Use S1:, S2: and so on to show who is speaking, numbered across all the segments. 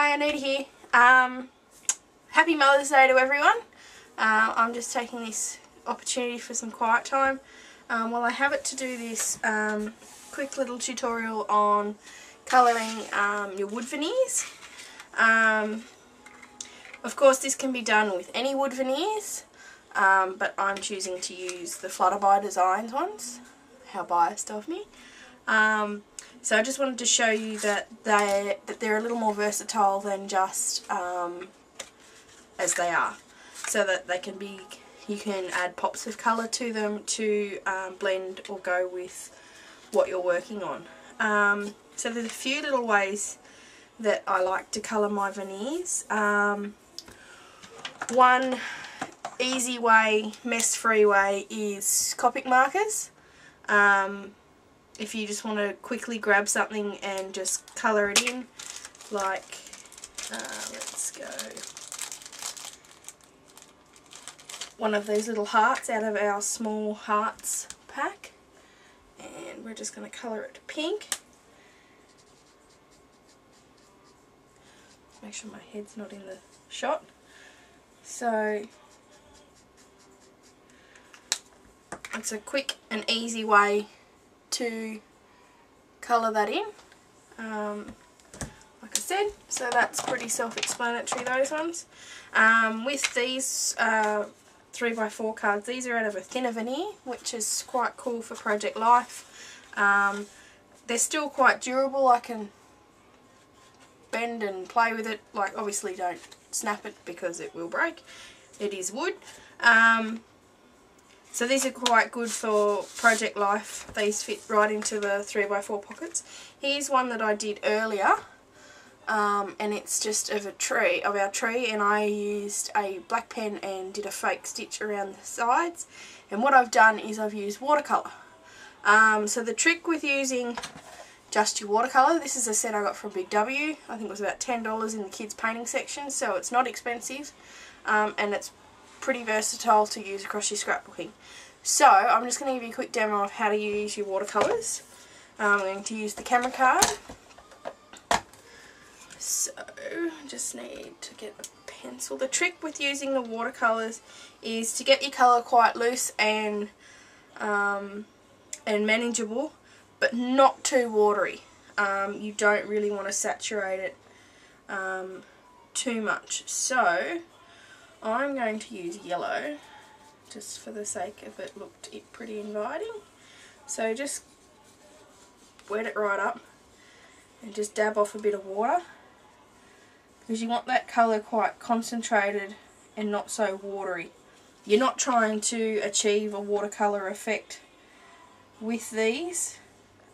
S1: Hi, Anita here. Happy Mother's Day to everyone. I'm just taking this opportunity for some quiet time. Well, I have it to do this quick little tutorial on colouring your wood veneers. Of course, this can be done with any wood veneers, but I'm choosing to use the Flutterby Designs ones. How biased of me. So I just wanted to show you that they're a little more versatile than just as they are, so that they can be, you can add pops of colour to them to blend or go with what you're working on. So there's a few little ways that I like to colour my veneers. One easy way, mess-free way, is Copic markers. If you just want to quickly grab something and just colour it in, like, let's go, one of these little hearts out of our small hearts pack, and we're just going to colour it pink. Make sure my head's not in the shot. So it's a quick and easy way to colour that in, like I said, so that's pretty self-explanatory, those ones. With these 3x4 cards, these are out of a thinner veneer, which is quite cool for project life. They're still quite durable. I can bend and play with it, like, obviously don't snap it because it will break, it is wood. So these are quite good for project life. These fit right into the 3x4 pockets. Here's one that I did earlier, and it's just of our tree, and I used a black pen and did a fake stitch around the sides. And what I've done is I've used watercolour. So the trick with using just your watercolour, this is a set I got from Big W. I think it was about $10 in the kids painting section, so it's not expensive, and it's pretty versatile to use across your scrapbooking. So I'm just going to give you a quick demo of how to use your watercolours. I'm going to use the camera card. So I just need to get a pencil. The trick with using the watercolours is to get your colour quite loose and manageable, but not too watery. You don't really want to saturate it too much. So I'm going to use yellow, just for the sake of it looked pretty inviting. So just wet it right up and just dab off a bit of water, because you want that colour quite concentrated and not so watery. You're not trying to achieve a watercolour effect with these,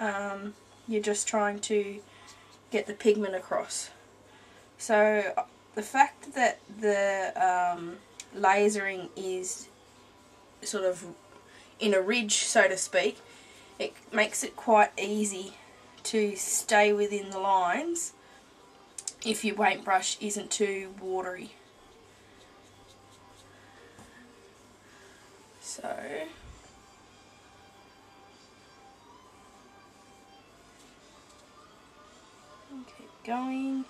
S1: you're just trying to get the pigment across. So the fact that the lasering is sort of in a ridge, so to speak, it makes it quite easy to stay within the lines if your paintbrush isn't too watery. So keep going.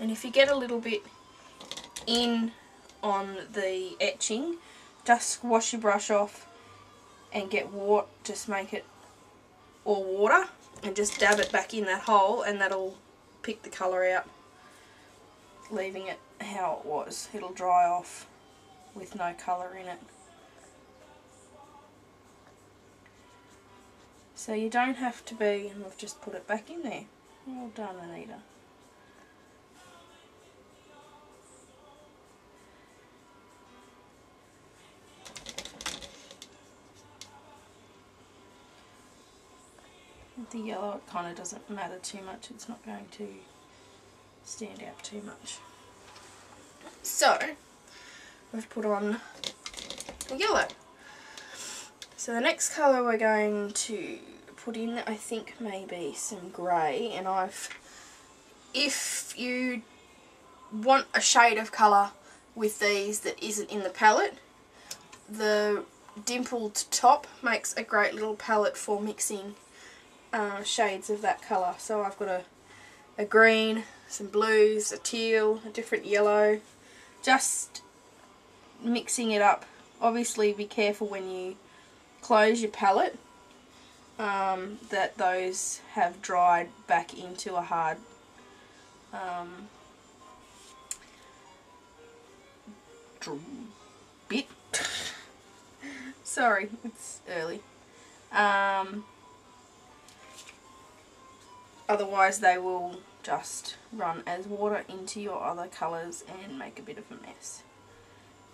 S1: And if you get a little bit in on the etching, just wash your brush off and get water, just make it all water, and just dab it back in that hole, and that'll pick the colour out, leaving it how it was. It'll dry off with no colour in it. So you don't have to be, and we've just put it back in there. Well done, Anita. With the yellow, it kind of doesn't matter too much. It's not going to stand out too much. So we've put on the yellow. So the next colour we're going to put in, I think, maybe some grey, and if you want a shade of colour with these that isn't in the palette, the dimpled top makes a great little palette for mixing shades of that colour. So I've got a green, some blues, a teal, a different yellow, just mixing it up. Obviously be careful when you close your palette that those have dried back into a hard bit. Sorry, it's early. Otherwise they will just run as water into your other colours and make a bit of a mess.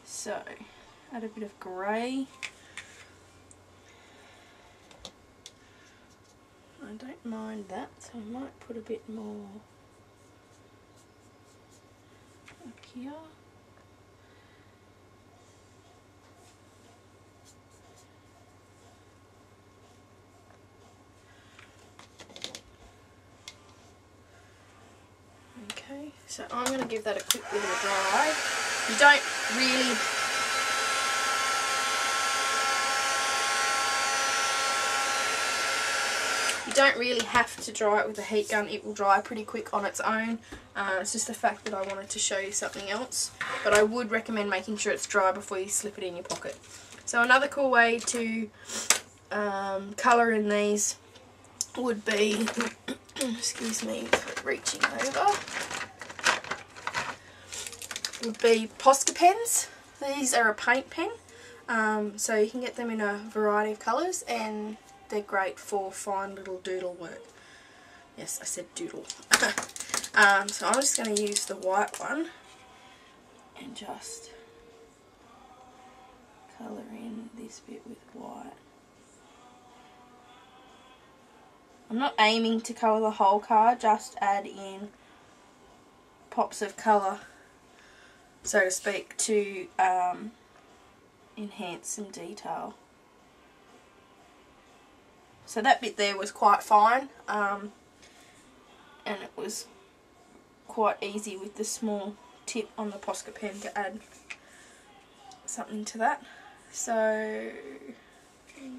S1: So, add a bit of grey. I don't mind that, so I might put a bit more up here. Okay, so I'm going to give that a quick little dry. You don't really have to dry it with a heat gun. It will dry pretty quick on its own. It's just the fact that I wanted to show you something else. But I would recommend making sure it's dry before you slip it in your pocket. So another cool way to colour in these would be, excuse me for reaching over, would be Posca pens. These are a paint pen, so you can get them in a variety of colours, and they're great for fine little doodle work. Yes, I said doodle. So I'm just going to use the white one and just colour in this bit with white. I'm not aiming to colour the whole card, just add in pops of colour, so to speak, to enhance some detail. So that bit there was quite fine, and it was quite easy with the small tip on the Posca pen to add something to that. So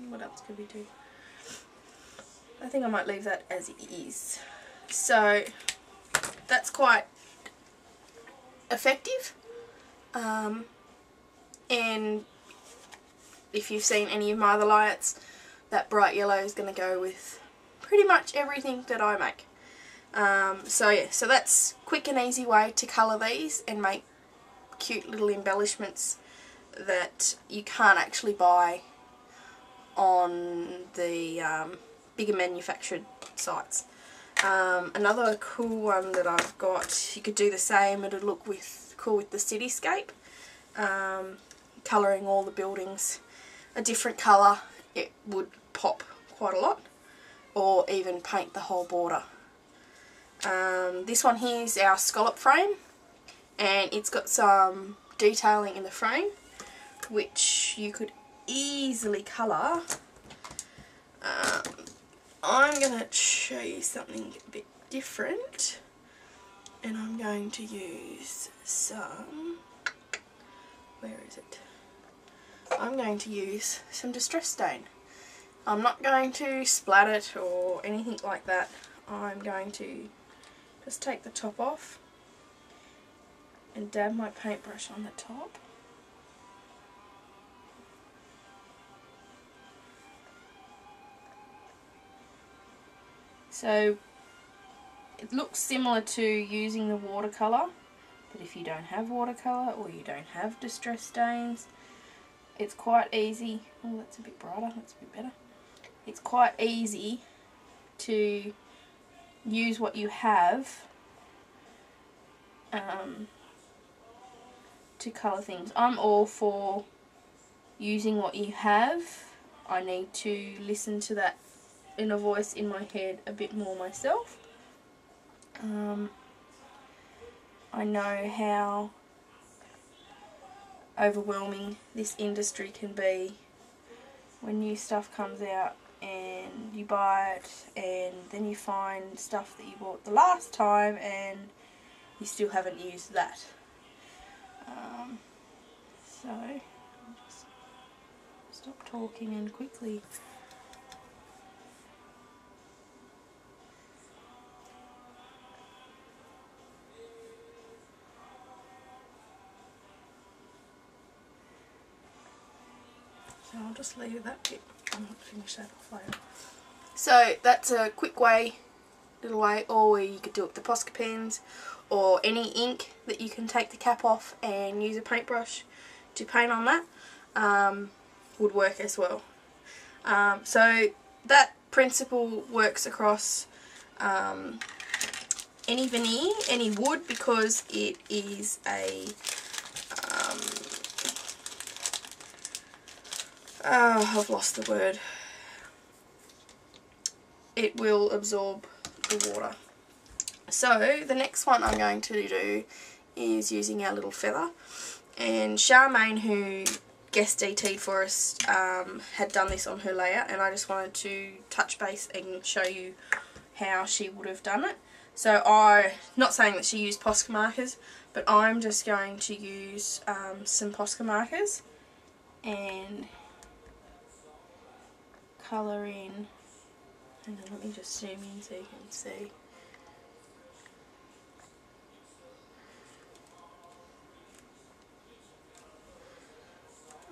S1: what else could we do? I think I might leave that as it is. So that's quite effective, and if you've seen any of my other lights, that bright yellow is going to go with pretty much everything that I make. So yeah, so that's quick and easy way to colour these and make cute little embellishments that you can't actually buy on the bigger manufactured sites. Another cool one that I've got, you could do the same, it'll look cool with the cityscape. Colouring all the buildings a different colour, it would pop quite a lot, or even paint the whole border. This one here is our scallop frame, and it's got some detailing in the frame which you could easily colour. I'm going to show you something a bit different, and I'm going to use some, where is it? I'm going to use some Distress Stain. I'm not going to splat it or anything like that. I'm going to just take the top off and dab my paintbrush on the top. So it looks similar to using the watercolour, but if you don't have watercolour or you don't have distress stains, it's quite easy. Oh, that's a bit brighter, that's a bit better. It's quite easy to use what you have to colour things. I'm all for using what you have. I need to listen to that inner voice in my head a bit more myself. I know how overwhelming this industry can be when new stuff comes out and you buy it and then you find stuff that you bought the last time and you still haven't used that. So I'll just stop talking and quickly So I'll just leave that bit. I'll finish that off later. So that's a quick way, little way, or you could do it with the Posca pens or any ink that you can take the cap off and use a paintbrush to paint on that would work as well. So that principle works across any veneer, any wood, because it is a I've lost the word. It will absorb the water. So the next one I'm going to do is using our little feather, and Charmaine, who guest DT'd for us, had done this on her layout, and I just wanted to touch base and show you how she would have done it. So not saying that she used Posca markers, but I'm just going to use some Posca markers and colour in. Hang on, let me just zoom in so you can see.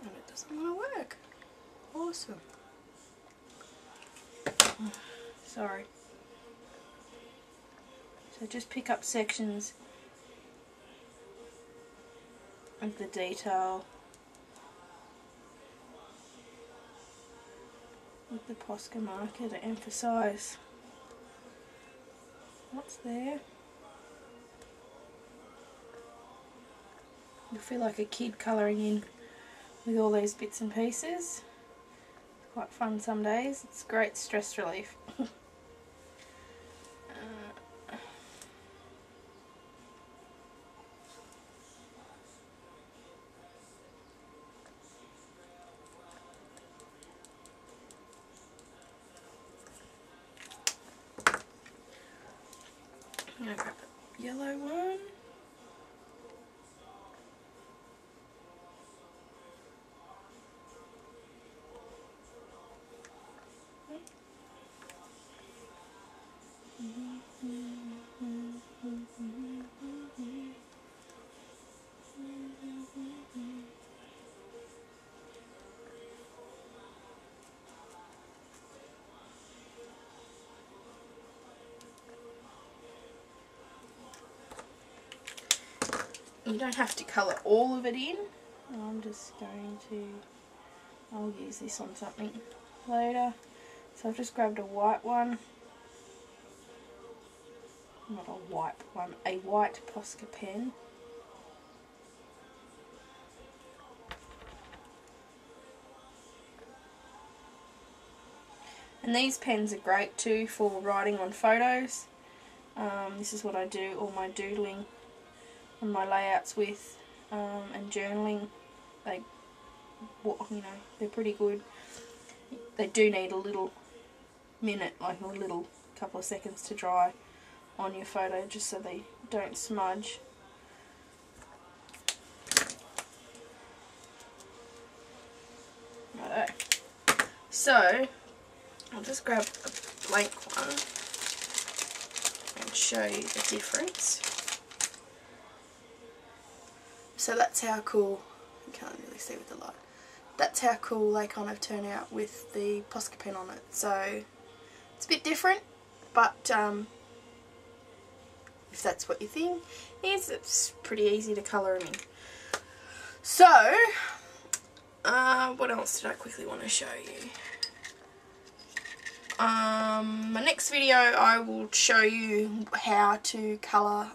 S1: And it doesn't want to work. Awesome. Sorry. So just pick up sections of the detail with the Posca marker to emphasise what's there. You feel like a kid colouring in with all these bits and pieces. It's quite fun some days. It's great stress relief. I'm going to grab the yellow one. You don't have to colour all of it in. I'm just going to, I'll use this on something later. So I've just grabbed a white one. Not a white one, a white Posca pen. And these pens are great too for writing on photos. This is what I do all my doodling on my layouts with, and journaling. They're pretty good. They do need a little minute, like a little couple of seconds to dry on your photo, just so they don't smudge. Righto. So I'll just grab a blank one and show you the difference. So that's how cool, you can't really see with the light, that's how cool they kind of turn out with the Posca pen on it. So it's a bit different, but if that's what you think is, it's pretty easy to colour them in. So what else did I quickly want to show you? My next video I will show you how to colour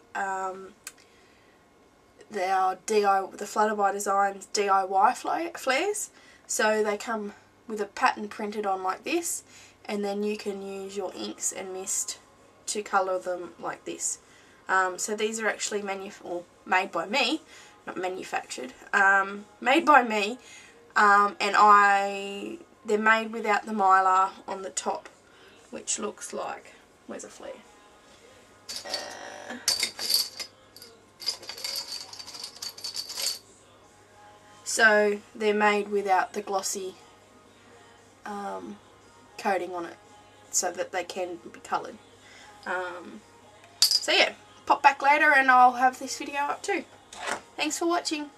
S1: the Flutterby Designs DIY flares. So they come with a pattern printed on like this, and then you can use your inks and mist to colour them like this. So these are actually made by me, not manufactured, made by me, and they're made without the mylar on the top, which looks like, where's a flare? So they're made without the glossy coating on it, so that they can be coloured. So yeah, pop back later and I'll have this video up too. Thanks for watching.